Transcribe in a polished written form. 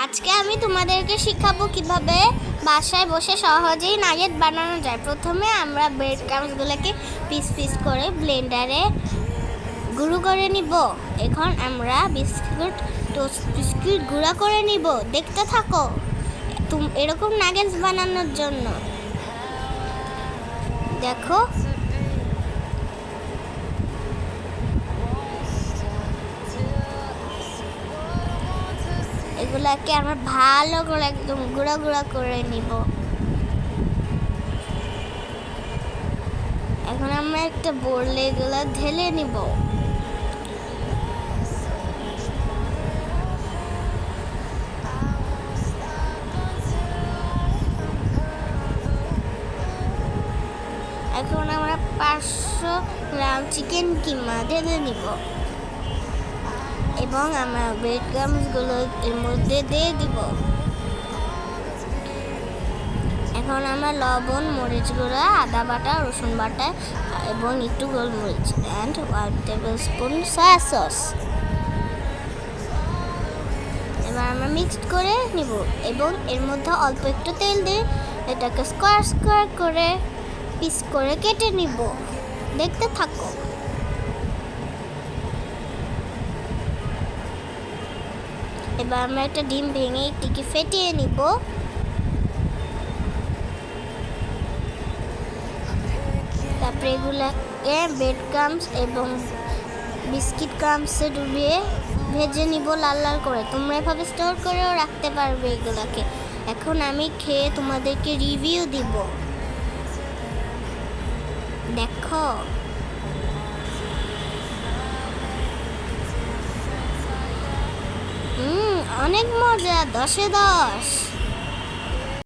আজকে আমি তোমাদেরকে শিখাবো কিভাবে বাসায় বসে সহজেই নাগেট বানানো যায়। প্রথমে আমরা ব্রেড ক্রাম্বসগুলোকে পিস পিস করে ব্লেন্ডারে গুঁড়ো করে নিব। এখন আমরা টোস্ট বিস্কুট গুঁড়া করে নিব। দেখতে থাকো এরকম নাগেটস বানানোর জন্য। দেখো এগুলাকে আমরা ভালো করে একদম গুঁড়া গুঁড়া করে নিব। এখন আমরা একটা বোর্ডে এগুলো ঢেলে নিব। এখন আমরা 500 গ্রাম চিকেন কিমা ঢেলে নিব এবং আমরা ব্রেড ক্রাম্বসগুলো এর মধ্যে দিয়ে দিব। এখন আমরা লবণ, মরিচ গুঁড়া, আদা বাটা, রসুন বাটা এবং একটু গোলমরিচ and 1 table spoon soya sauce এবার আমরা মিক্সড করে নিব এবং এর মধ্যে অল্প একটু তেল দিয়ে এটাকে স্কোয়ার স্কোয়ার করে পিস করে কেটে নিব। দেখতে থাকো। এবার আমরা একটা ডিম ভেঙে একটিকে ফেটিয়ে নিব। তারপরে এগুলাকে ব্রেড ক্রাম্বস এবং বিস্কিট ক্রাম্বসে ডুবিয়ে ভেজে নিব লাল লাল করে। তোমরা এভাবে স্টোর করেও রাখতে পারবে এগুলাকে। এখন আমি খেয়ে তোমাদেরকে রিভিউ দিব। দেখো অনেক মজা, 10-এ 10।